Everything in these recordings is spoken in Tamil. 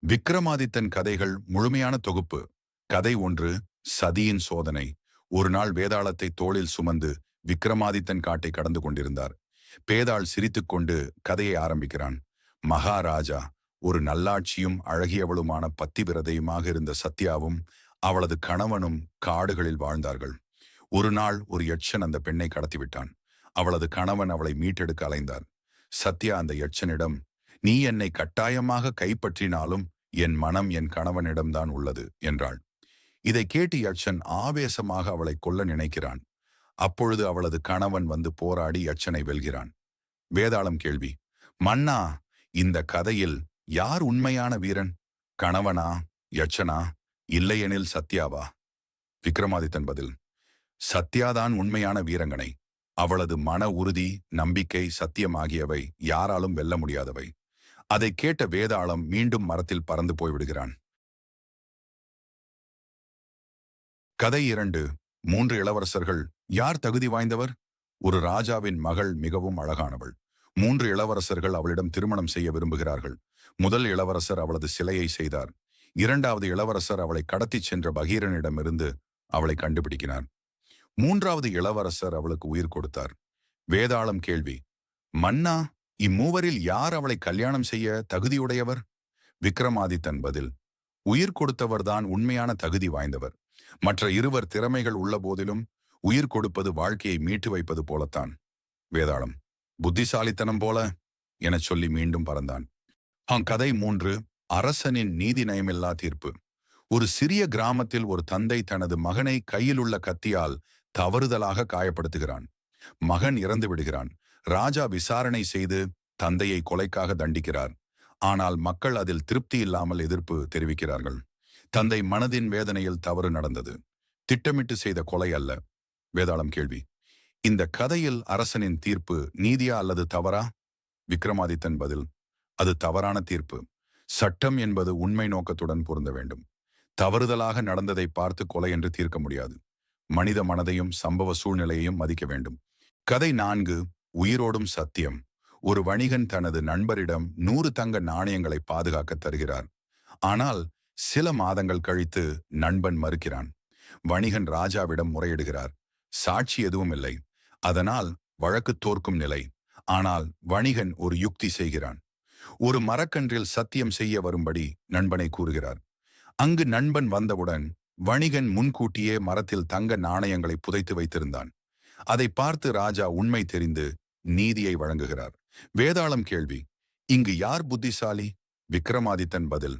விக்ரமாதித்தன் கதைகள் முழுமையான தொகுப்பு. கதை ஒன்று. சதியின் சோதனை. ஒரு நாள் வேதாளத்தை தோளில் சுமந்து விக்ரமாதித்தன் காட்டை கடந்து கொண்டிருந்தார். பேதாள் சிரித்துக்கொண்டு கதையை ஆரம்பிக்கிறான். மகாராஜா, ஒரு நல்லாட்சியும் அழகியவளுமான பத்திவிரதையுமாக இருந்த சத்யாவும் அவளது கணவனும் காடுகளில் வாழ்ந்தார்கள். ஒரு நாள் ஒரு யட்சன் அந்த பெண்ணை கடத்திவிட்டான். அவளது கணவன் அவளை மீட்டெடுக்க அலைந்தார். சத்யா அந்த யட்சனிடம், நீ என்னை கட்டாயமாக கைப்பற்றினாலும் என் மனம் என் கணவனிடம்தான் உள்ளது என்றாள். இதை கேட்டு யட்சன் ஆவேசமாக அவளை கொல்ல நினைக்கிறான். அப்பொழுது அவளது கணவன் வந்து போராடி யட்சனை வெல்கிறான். வேதாளம் கேள்வி: மன்னா, இந்த கதையில் யார் உண்மையான வீரன்? கணவனா, யட்சனா, இல்லையெனில் சத்யாவா? விக்ரமாதித்தன் பதில்: சத்யாதான் உண்மையான வீரங்கனை. அவளது மன உறுதி, நம்பிக்கை, சத்தியம் ஆகியவை யாராலும் வெல்ல முடியாதவை. அதை கேட்ட வேதாளம் மீண்டும் மரத்தில் பறந்து போய்விடுகிறான். கதை 2. 3 இளவரசர்கள். யார் தகுதி வாய்ந்தவர்? ஒரு ராஜாவின் மகள் மிகவும் அழகானவள். 3 இளவரசர்கள் அவளிடம் திருமணம் செய்ய விரும்புகிறார்கள். முதல் இளவரசர் அவளது சிலையை செய்தார். 2வது இளவரசர் அவளை கடத்திச் சென்ற பகீரனிடமிருந்து அவளை கண்டுபிடிக்கிறார். 3வது இளவரசர் அவளுக்கு உயிர் கொடுத்தார். வேதாளம் கேள்வி: மன்னா, இம்மூவரில் யார் அவளை கல்யாணம் செய்ய தகுதியுடையவர்? விக்ரமாதித்தன் பதில்: உயிர் கொடுத்தவர்தான் உண்மையான தகுதி வாய்ந்தவர். மற்ற இருவர் திறமைகள் உள்ள போதிலும் உயிர் கொடுப்பது வாழ்க்கையை மீட்டு வைப்பது போலத்தான். வேதாளம்: புத்திசாலித்தனம் போல எனச் சொல்லி மீண்டும் பறந்தான். கதை 3. அரசனின் நீதி நயமில்லா தீர்ப்பு. ஒரு சிறிய கிராமத்தில் ஒரு தந்தை தனது மகனை கையிலுள்ள கத்தியால் தவறுதலாக காயப்படுத்துகிறான். மகன் இறந்து விடுகிறான். ராஜா விசாரணை செய்து தந்தையை கொலைக்காக தண்டிக்கிறார். ஆனால் மக்கள் அதில் திருப்தி இல்லாமல் எதிர்ப்பு தெரிவிக்கிறார்கள். தந்தை மனதின் வேதனையில் தவறு நடந்தது. திட்டமிட்டு செய்த கொலை அல்ல. வேதாளம் கேள்வி: இந்த கதையில் அரசனின் தீர்ப்பு நீதியா அல்லது தவறா? விக்ரமாதித்தன் பதில்: அது தவறான தீர்ப்பு. சட்டம் என்பது உண்மை நோக்கத்துடன் பொருந்த வேண்டும். தவறுதலாக நடந்ததை பார்த்து கொலை என்று தீர்க்க முடியாது. மனித மனதையும் சம்பவ சூழ்நிலையையும் மதிக்க வேண்டும். கதை 4. உயிரோடும் சத்தியம். ஒரு வணிகன் தனது நண்பரிடம் 100 தங்க நாணயங்களை பாதுகாக்க தருகிறார். ஆனால் சில மாதங்கள் கழித்து நண்பன் மறுக்கிறான். வணிகன் ராஜாவிடம் முறையிடுகிறார். சாட்சி எதுவும் இல்லை. அதனால் வழக்கு தோற்கும் நிலை. ஆனால் வணிகன் ஒரு யுக்தி செய்கிறான். ஒரு மரக்கன்றில் சத்தியம் செய்ய வரும்படி நண்பனை கூறுகிறார். அங்கு நண்பன் வந்தவுடன் வணிகன் முன்கூட்டியே மரத்தில் தங்க நாணயங்களை புதைத்து வைத்திருந்தான். அதை பார்த்து ராஜா உண்மை தெரிந்து நீதியை வழங்குகிறார். வேதாளம் கேள்வி: இங்கு யார் புத்திசாலி? விக்ரமாதித்தன் பதில்: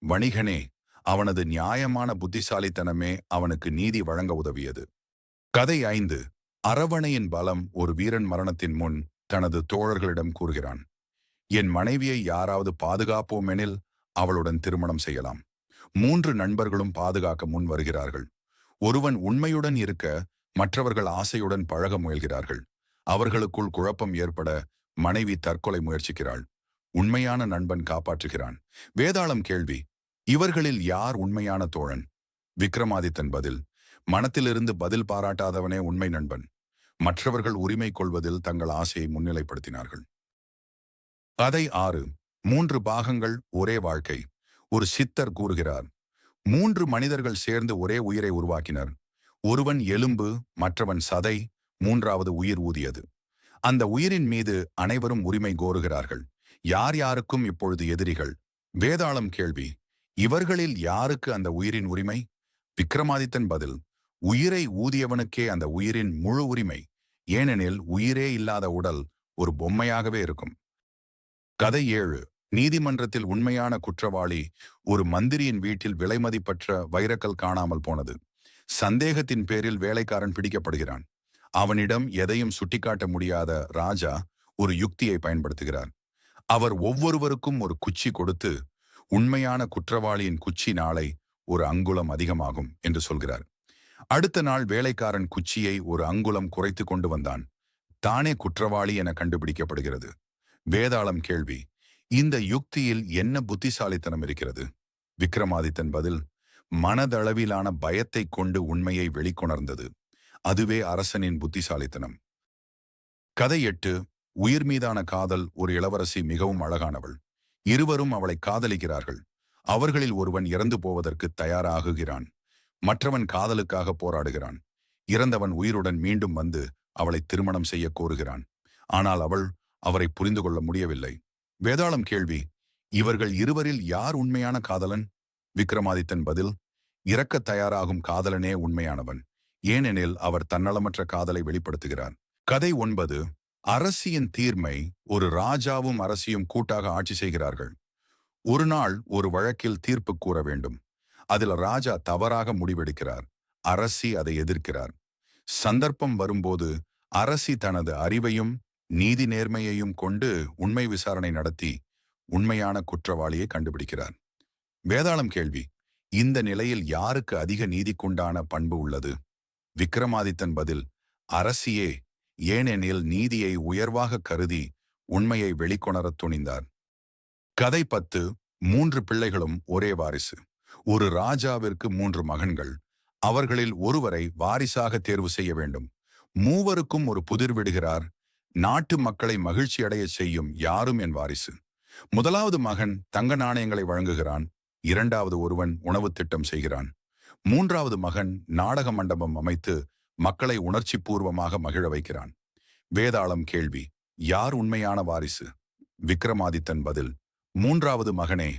வணிகனே. அவனது நியாயமான புத்திசாலித்தனமே அவனுக்கு நீதி வழங்க உதவியது. கதை 5. அரவணையின் பலம். ஒரு வீரன் மரணத்தின் முன் தனது தோழர்களிடம் கூறுகிறான்: என் மனைவியை யாராவது பாதுகாப்போமெனில் அவளுடன் திருமணம் செய்யலாம். 3 நண்பர்களும் பாதுகாக்க முன் வருகிறார்கள். ஒருவன் உண்மையுடன் இருக்க மற்றவர்கள் ஆசையுடன் பழக முயல்கிறார்கள். அவர்களுக்குள் குழப்பம் ஏற்பட மனைவி தற்கொலை முயற்சிக்கிறாள். உண்மையான நண்பன் காப்பாற்றுகிறான். வேதாளம் கேள்வி: இவர்களில் யார் உண்மையான தோழன்? விக்ரமாதித்தன் பதில்: மனத்திலிருந்து பதில் பாராட்டாதவனே உண்மை நண்பன். மற்றவர்கள் உரிமை கொள்வதில் தங்கள் ஆசையை முன்னிலைப்படுத்தினார்கள். கதை 6. 3 பாகங்கள் ஒரே வாழ்க்கை. ஒரு சித்தர் கூறுகிறார்: 3 மனிதர்கள் சேர்ந்து ஒரே உயிரை உருவாக்கினர். ஒருவன் எலும்பு, மற்றவன் சதை, 3வது உயிர் ஊதியது. அந்த உயிரின் மீது அனைவரும் உரிமை கோருகிறார்கள். யார் யாருக்கும் இப்பொழுது எதிரிகள். வேதாளம் கேள்வி: இவர்களில் யாருக்கு அந்த உயிரின் உரிமை? விக்ரமாதித்தன் பதில்: உயிரை ஊதியவனுக்கே அந்த உயிரின் முழு உரிமை. ஏனெனில் உயிரே இல்லாத உடல் ஒரு பொம்மையாகவே இருக்கும். கதை 7. நீதிமன்றத்தில் உண்மையான குற்றவாளி. ஒரு மந்திரியின் வீட்டில் விலைமதிப்பற்ற வைரக்கல் காணாமல் போனது. சந்தேகத்தின் பேரில் வேலைக்காரன் பிடிக்கப்படுகிறான். அவனிடம் எதையும் சுட்டிக்காட்ட முடியாத ராஜா ஒரு யுக்தியை பயன்படுத்துகிறார். அவர் ஒவ்வொருவருக்கும் ஒரு குச்சி கொடுத்து, உண்மையான குற்றவாளியின் குச்சி நாளை 1 அங்குலம் அதிகமாகும் என்று சொல்கிறார். அடுத்த நாள் வேலைக்காரன் குச்சியை 1 அங்குலம் குறைத்து கொண்டு வந்தான். தானே குற்றவாளி என கண்டுபிடிக்கப்படுகிறது. வேதாளம் கேள்வி: இந்த யுக்தியில் என்ன புத்திசாலித்தனம் இருக்கிறது? விக்ரமாதித்தன் பதில்: மனதளவிலான பயத்தை கொண்டு உண்மையை வெளிக்கொணர்ந்தது. அதுவே அரசனின் புத்திசாலித்தனம். கதை 8. உயிர் மீதான காதல். ஒரு இளவரசி மிகவும் அழகானவள். இருவரும் அவளை காதலிக்கிறார்கள். அவர்களில் ஒருவன் இறந்து போவதற்கு தயாராகுகிறான். மற்றவன் காதலுக்காக போராடுகிறான். இறந்தவன் உயிருடன் மீண்டும் வந்து அவளை திருமணம் செய்ய கோருகிறான். ஆனால் அவள் அவரை புரிந்து கொள்ள முடியவில்லை. வேதாளம் கேள்வி: இவர்கள் இருவரில் யார் உண்மையான காதலன்? விக்ரமாதித்தன் பதில்: இறக்க தயாராகும் காதலனே உண்மையானவன். ஏனெனில் அவர் தன்னலமற்ற காதலை வெளிப்படுத்துகிறார். கதை 9. அரசியின் தீர்மை. ஒரு ராஜாவும் அரசியும் கூட்டாக ஆட்சி செய்கிறார்கள். ஒரு நாள் ஒரு வழக்கில் தீர்ப்பு கூற வேண்டும். அதில் ராஜா தவறாக முடிவெடுக்கிறார். அரசி அதை எதிர்க்கிறார். சந்தர்ப்பம் வரும்போது அரசி தனது அறிவையும் நீதி நேர்மையையும் கொண்டு உண்மை விசாரணை நடத்தி உண்மையான குற்றவாளியை கண்டுபிடிக்கிறார். வேதாளம் கேள்வி: இந்த நிலையில் யாருக்கு அதிக நீதிக்குண்டான பண்பு உள்ளது? விக்ரமாதித்தன் பதில்: அரசியே. ஏனெனில் நீதியை உயர்வாக கருதி உண்மையை வெளிக்கொணரத் துணிந்தார். கதை 10. 3 பிள்ளைகளும் ஒரே வாரிசு. ஒரு ராஜாவிற்கு 3 மகன்கள். அவர்களில் ஒருவரை வாரிசாக தேர்வு செய்ய வேண்டும். மூவருக்கும் ஒரு புதிர் விடுகிறார். நாட்டு மக்களை மகிழ்ச்சி அடைய செய்யும் யாரும் என் வாரிசு. முதலாவது மகன் தங்க நாணயங்களை வழங்குகிறான். இரண்டாவது ஒருவன் உணவு திட்டம் செய்கிறான். மூன்றாவது மகன் நாடக மண்டபம் அமைத்து மக்களை உணர்ச்சி பூர்வமாக மகிழ வைக்கிறான். வேதாளம் கேள்வி: யார் உண்மையான வாரிசு? விக்ரமாதித்தன் பதில்: மூன்றாவது மகனே.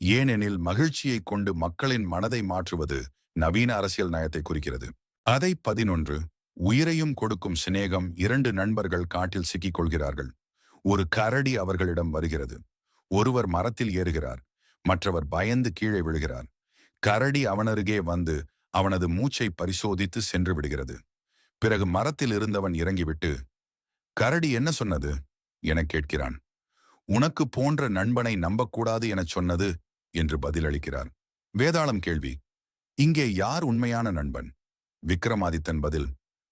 ஏனெனில் மகிழ்ச்சியை கொண்டு மக்களின் மனதை மாற்றுவது நவீன அரசியல் நயத்தை குறிக்கிறது. கதை 11. உயிரையும் கொடுக்கும் சிநேகம். 2 நண்பர்கள் காட்டில் சிக்கிக் கொள்கிறார்கள். ஒரு கரடி அவர்களிடம் வருகிறது. ஒருவர் மரத்தில் ஏறுகிறார். மற்றவர் பயந்து கீழே விழுகிறார். கரடி அவனருகே வந்து அவனது மூச்சை பரிசோதித்து சென்று விடுகிறது. பிறகு மரத்தில் இருந்தவன் இறங்கிவிட்டு, கரடி என்ன சொன்னது எனக் கேட்கிறான். உனக்கு போன்ற நண்பனை நம்பக்கூடாது எனச் சொன்னது என்று பதிலளிக்கிறார். வேதாளம் கேள்வி: இங்கே யார் உண்மையான நண்பன்? விக்ரமாதித்தன் பதில்: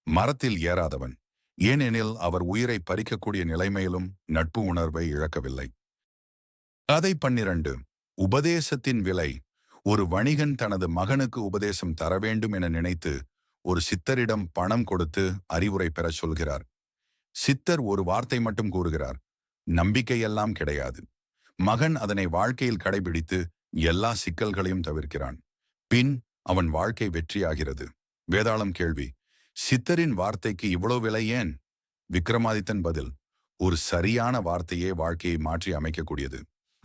மரத்தில் ஏறாதவன். ஏனெனில் அவர் உயிரை பறிக்கக்கூடிய நிலைமையிலும் நட்பு உணர்வை இழக்கவில்லை. கதை 12. உபதேசத்தின் விலை. ஒரு வணிகன் தனது மகனுக்கு உபதேசம் தர வேண்டும் என நினைத்து ஒரு சித்தரிடம் பணம் கொடுத்து அறிவுரை பெறச் சொல்கிறார். சித்தர் ஒரு வார்த்தை மட்டும் கூறுகிறார்: நம்பிக்கையெல்லாம் கிடையாது. மகன் அதனை வாழ்க்கையில் கடைபிடித்து எல்லா சிக்கல்களையும் தவிர்க்கிறான். பின் அவன் வாழ்க்கை வெற்றியாகிறது. வேதாளம் கேள்வி: சித்தரின் வார்த்தைக்கு இவ்வளவு விலை ஏன்? விக்ரமாதித்தன் பதில்: ஒரு சரியான வார்த்தையே வாழ்க்கையை மாற்றி அமைக்கக்கூடியது.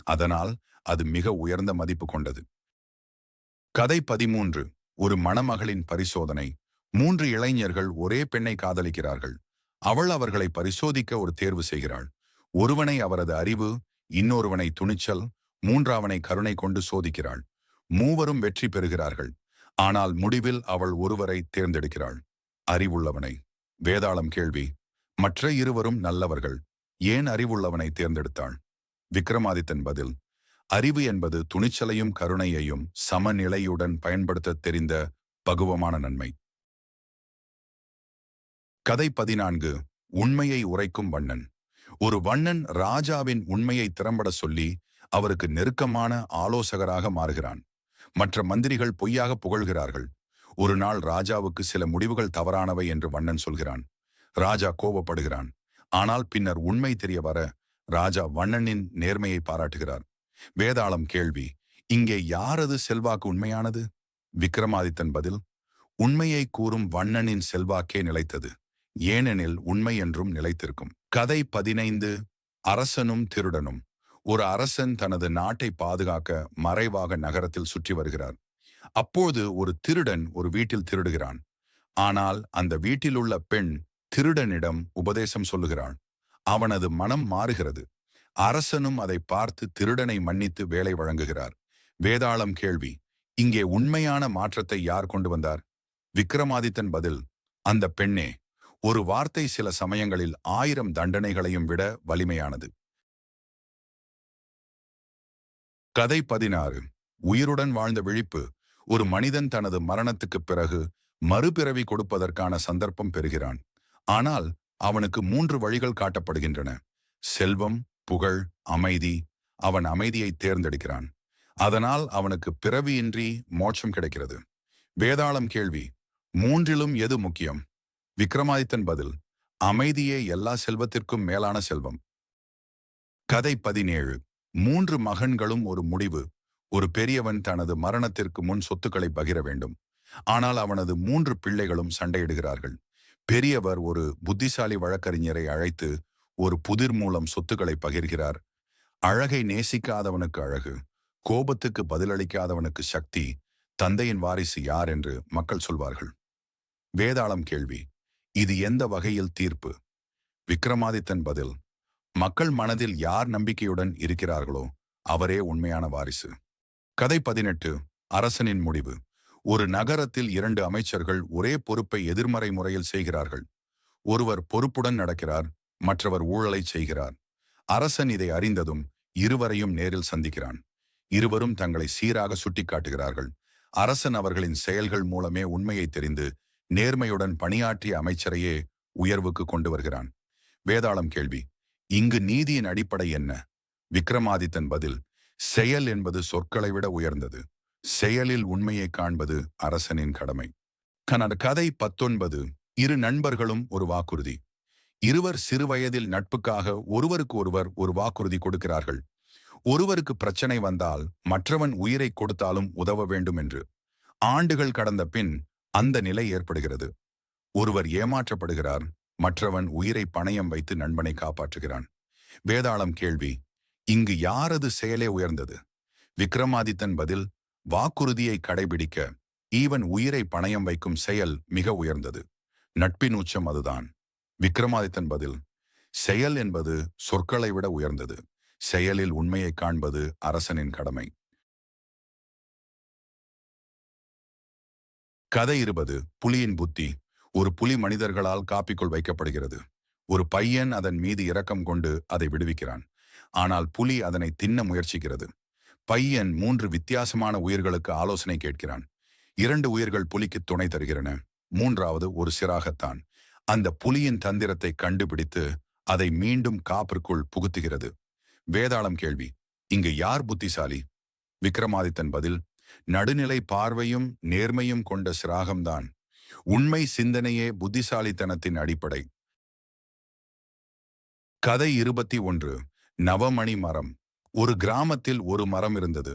அதனால் அது மிக உயர்ந்த மதிப்பு கொண்டது. கதை 13. ஒரு மணமகளின் பரிசோதனை. 3 இளைஞர்கள் ஒரே பெண்ணை காதலிக்கிறார்கள். அவள் அவர்களை பரிசோதிக்க ஒரு தேர்வு செய்கிறாள். ஒருவனை அவரது அறிவு, இன்னொருவனை துணிச்சல், மூன்றாவனை கருணை கொண்டு சோதிக்கிறாள். மூவரும் வெற்றி பெறுகிறார்கள். ஆனால் முடிவில் அவள் ஒருவரை தேர்ந்தெடுக்கிறாள்: அறிவுள்ளவனை. வேதாளம் கேள்வி: மற்ற இருவரும் நல்லவர்கள். ஏன் அறிவுள்ளவனை தேர்ந்தெடுத்தாள்? விக்ரமாதித்தன் பதில்: அறிவு என்பது துணிச்சலையும் கருணையையும் சமநிலையுடன் பயன்படுத்த தெரிந்த பகுவமான நன்மை. கதை 14. உண்மையை உரைக்கும் வண்ணன். ஒரு வண்ணன் ராஜாவின் உண்மையை திறம்பட சொல்லி அவருக்கு நெருக்கமான ஆலோசகராக மாறுகிறான். மற்ற மந்திரிகள் பொய்யாக புகழ்கிறார்கள். ஒரு நாள் ராஜாவுக்கு சில முடிவுகள் தவறானவை என்று வண்ணன் சொல்கிறான். ராஜா கோபப்படுகிறான். ஆனால் பின்னர் உண்மை தெரிய வர ராஜா வண்ணனின் நேர்மையை பாராட்டுகிறார். வேதாளம் கேள்வி: இங்கே யாரது செல்வாக்கு உண்மையானது? விக்ரமாதித்தன் பதில்: உண்மையை கூறும் வண்ணனின் செல்வாக்கே நிலைத்தது. ஏனெனில் உண்மை என்றும் நிலைத்திருக்கும். கதை 15. அரசனும் திருடனும். ஒரு அரசன் தனது நாட்டை பாதுகாக்க மறைவாக நகரத்தில் சுற்றி வருகிறார். அப்போது ஒரு திருடன் ஒரு வீட்டில் திருடுகிறான். ஆனால் அந்த வீட்டில் உள்ள பெண் திருடனிடம் உபதேசம் சொல்லுகிறாள். அவனது மனம் மாறுகிறது. அரசனும் அதை பார்த்து திருடனை மன்னித்து வேலை வழங்குகிறார். வேதாளம் கேள்வி: இங்கே உண்மையான மாற்றத்தை யார் கொண்டு வந்தார்? விக்ரமாதித்தன் பதில்: அந்த பெண்ணே. ஒரு வார்த்தை சில சமயங்களில் 1000 தண்டனைகளையும் விட வலிமையானது. கதை 16. உயிருடன் வாழ்ந்த விழிப்பு. ஒரு மனிதன் தனது மரணத்துக்குப் பிறகு மறுபிறவி கொடுப்பதற்கான சந்தர்ப்பம் பெறுகிறான். ஆனால் அவனுக்கு 3 வழிகள் காட்டப்படுகின்றன: செல்வம், புகழ், அமைதி. அவன் அமைதியை தேர்ந்தெடுக்கிறான். அதனால் அவனுக்கு பிறவியின்றி மோட்சம் கிடைக்கிறது. வேதாளம் கேள்வி: மூன்றிலும் எது முக்கியம்? விக்ரமாதித்தன் பதில்: அமைதியே எல்லா செல்வத்திற்கும் மேலான செல்வம். கதை 17. 3 மகன்களும் ஒரு முடிவு. ஒரு பெரியவன் தனது மரணத்திற்கு முன் சொத்துக்களை பகிர வேண்டும். ஆனால் அவனது 3 பிள்ளைகளும் சண்டையிடுகிறார்கள். பெரியவர் ஒரு புத்திசாலி வழக்கறிஞரை அழைத்து ஒரு புதிர் மூலம் சொத்துக்களை பகிர்கிறார். அழகை நேசிக்காதவனுக்கு அழகு, கோபத்துக்கு பதிலளிக்காதவனுக்கு சக்தி, தந்தையின் வாரிசு யார் என்று மக்கள் சொல்வார்கள். வேதாளம் கேள்வி: இது எந்த வகையில் தீர்ப்பு? விக்ரமாதித்தன் பதில்: மக்கள் மனதில் யார் நம்பிக்கையுடன் இருக்கிறார்களோ அவரே உண்மையான வாரிசு. கதை 18. அரசனின் முடிவு. ஒரு நகரத்தில் 2 அமைச்சர்கள் ஒரே பொறுப்பை எதிர்மறை முறையில் செய்கிறார்கள். ஒருவர் பொறுப்புடன் நடக்கிறார், மற்றவர் ஊழலை செய்கிறார். அரசன் இதை அறிந்ததும் இருவரையும் நேரில் சந்திக்கிறான். இருவரும் தங்களை சீராக சுட்டிக்காட்டுகிறார்கள். அரசன் அவர்களின் செயல்கள் மூலமே உண்மையை தெரிந்து நேர்மையுடன் பணியாற்றிய அமைச்சரையே உயர்வுக்கு கொண்டு வருகிறான். வேதாளம் கேள்வி: இங்கு நீதியின் அடிப்படை என்ன? விக்ரமாதித்தன் பதில்: செயல் என்பது சொற்களை விட உயர்ந்தது. செயலில் உண்மையை காண்பது அரசனின் கடமை. கதை 19. இரு நண்பர்களும் ஒரு வாக்குறுதி. இருவர் சிறுவயதில் நட்புக்காக ஒருவருக்கு ஒருவர் ஒரு வாக்குறுதி கொடுக்கிறார்கள். ஒருவருக்கு பிரச்சனை வந்தால் மற்றவன் உயிரை கொடுத்தாலும் உதவ வேண்டும் என்று. ஆண்டுகள் கடந்த பின் அந்த நிலை ஏற்படுகிறது. ஒருவர் ஏமாற்றப்படுகிறார், மற்றவன் உயிரை பணயம் வைத்து நண்பனை காப்பாற்றுகிறான். வேதாளம் கேள்வி: இங்கு யாரது செயலே உயர்ந்தது? விக்ரமாதித்தன் பதில்: வாக்குறுதியை கடைபிடிக்க ஈவன் உயிரை பணயம் வைக்கும் செயல் மிக உயர்ந்தது. நட்பின் உச்சம் அதுதான். விக்ரமாதித்தன் பதில்: செயல் என்பது சொற்களை விட உயர்ந்தது. செயலில் உண்மையை காண்பது அரசனின் கடமை. கதை 20. புலியின் புத்தி. ஒரு புலி மனிதர்களால் காப்பிக்குள் வைக்கப்படுகிறது. ஒரு பையன் அதன் மீது இரக்கம் கொண்டு அதை விடுவிக்கிறான். ஆனால் புலி அதனை தின்ன முயற்சிக்கிறது. பையன் 3 வித்தியாசமான உயிர்களுக்கு ஆலோசனை கேட்கிறான். 2 உயிர்கள் புலிக்கு துணை தருகிறன. 3வது ஒரு சிராகத்தான். அந்த புலியின் தந்திரத்தை கண்டுபிடித்து அதை மீண்டும் காப்பிற்குள் புகுத்துகிறது. வேதாளம் கேள்வி: இங்கு யார் புத்திசாலி? விக்ரமாதித்தன் பதில்: நடுநிலை பார்வையும் நேர்மையும் கொண்ட சிராகம்தான். உண்மை சிந்தனையே புத்திசாலித்தனத்தின் அடிப்படை. கதை 21. நவமணி மரம். ஒரு கிராமத்தில் ஒரு மரம் இருந்தது.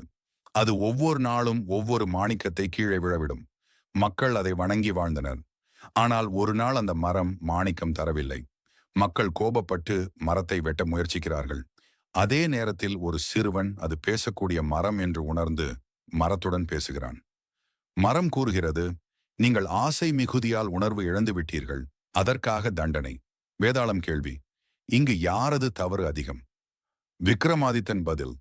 அது ஒவ்வொரு நாளும் ஒவ்வொரு மாணிக்கத்தை கீழே விழவிடும். மக்கள் அதை வணங்கி வாழ்ந்தனர். ஆனால் ஒரு நாள் அந்த மரம் மாணிக்கம் தரவில்லை. மக்கள் கோபப்பட்டு மரத்தை வெட்ட முயற்சிக்கிறார்கள். அதே நேரத்தில் ஒரு சிறுவன் அது பேசக்கூடிய மரம் என்று உணர்ந்து மரத்துடன் பேசுகிறான். மரம் கூறுகிறது: நீங்கள் ஆசை மிகுதியால் உணர்வு இழந்து விட்டீர்கள், அதற்காக தண்டனை. வேதாளம் கேள்வி: இங்கு யாரது தவறு அதிகம்? விக்ரமாதித்தன் பதில்: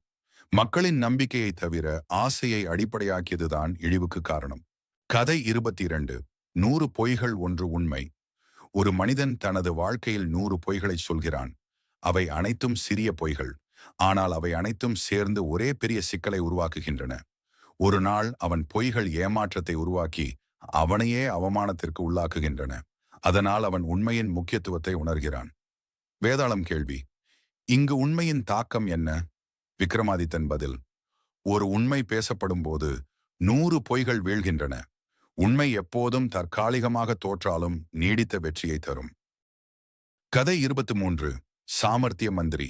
மக்களின் நம்பிக்கையை தவிர ஆசையை அடிப்படையாக்கியதுதான் இழிவுக்கு காரணம். கதை 22. 100 பொய்கள் ஒன்று உண்மை. ஒரு மனிதன் தனது வாழ்க்கையில் 100 பொய்களை சொல்கிறான். அவை அனைத்தும் சிறிய பொய்கள். ஆனால் அவை அனைத்தும் சேர்ந்து ஒரே பெரிய சிக்கலை உருவாக்குகின்றன. ஒரு நாள் அவன் பொய்கள் ஏமாற்றத்தை உருவாக்கி அவனையே அவமானத்திற்கு உள்ளாக்குகின்றன. அதனால் அவன் உண்மையின் முக்கியத்துவத்தை உணர்கிறான். வேதாளம் கேள்வி: இங்கு உண்மையின் தாக்கம் என்ன? விக்ரமாதித்தன் பதில்: ஒரு உண்மை பேசப்படும் போது 100 பொய்கள் வீழ்கின்றன. உண்மை எப்போதும் தற்காலிகமாக தோற்றாலும் நீடித்த வெற்றியை தரும். கதை 23. சாமர்த்திய மந்திரி.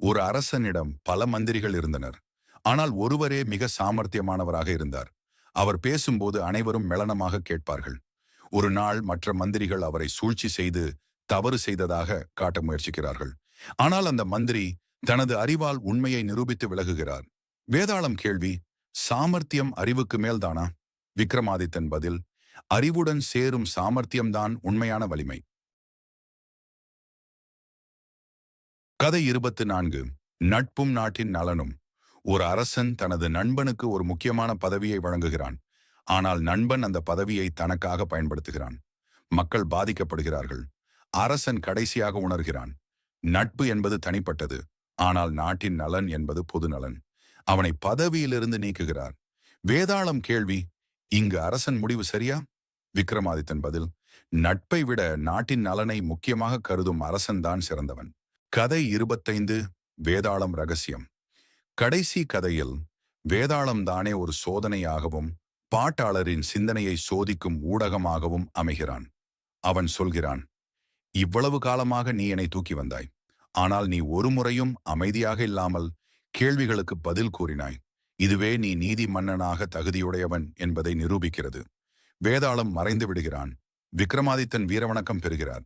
ஒரு அரசனிடம் பல மந்திரிகள் இருந்தனர். ஆனால் ஒருவரே மிக சாமர்த்தியமானவராக இருந்தார். அவர் பேசும்போது அனைவரும் மெளனமாக கேட்பார்கள். ஒரு நாள் மற்ற மந்திரிகள் அவரை சூழ்ச்சி செய்து தவறு செய்ததாக காட்ட முயற்சிக்கிறார்கள். ஆனால் அந்த மந்திரி தனது அறிவால் உண்மையை நிரூபித்து விலகுகிறார். வேதாளம் கேள்வி: சாமர்த்தியம் அறிவுக்கு மேல்தானா? விக்ரமாதித்தன் பதில்: அறிவுடன் சேரும் சாமர்த்தியம்தான் உண்மையான வலிமை. கதை 24. நட்பும் நாட்டின் நலனும். ஒரு அரசன் தனது நண்பனுக்கு ஒரு முக்கியமான பதவியை வழங்குகிறான். ஆனால் நண்பன் அந்த பதவியை தனக்காக பயன்படுத்துகிறான். மக்கள் பாதிக்கப்படுகிறார்கள். அரசன் கடைசியாக உணர்கிறான்: நட்பு என்பது தனிப்பட்டது, ஆனால் நாட்டின் நலன் என்பது பொது நலன். அவனை பதவியிலிருந்து நீக்குகிறார். வேதாளம் கேள்வி: இங்கு அரசன் முடிவு சரியா? விக்ரமாதித்தன் பதில்: நட்பை விட நாட்டின் நலனை முக்கியமாக கருதும் அரசன்தான் சிறந்தவன். கதை 25. வேதாளம் ரகசியம். கடைசி கதையில் வேதாளம் தானே ஒரு சோதனையாகவும் பாட்டாளரின் சிந்தனையை சோதிக்கும் ஊடகமாகவும் அமைகிறான். அவன் சொல்கிறான்: இவ்வளவு காலமாக நீ என்னை தூக்கி வந்தாய். ஆனால் நீ ஒரு முறையும் அமைதியாக இல்லாமல் கேள்விகளுக்கு பதில் கூறினாய். இதுவே நீ நீதி மன்னனாக தகுதியுடையவன் என்பதை நிரூபிக்கிறது. வேதாளம் மறைந்து விடுகிறான். விக்ரமாதித்தன் வீரவணக்கம் பெறுகிறார்.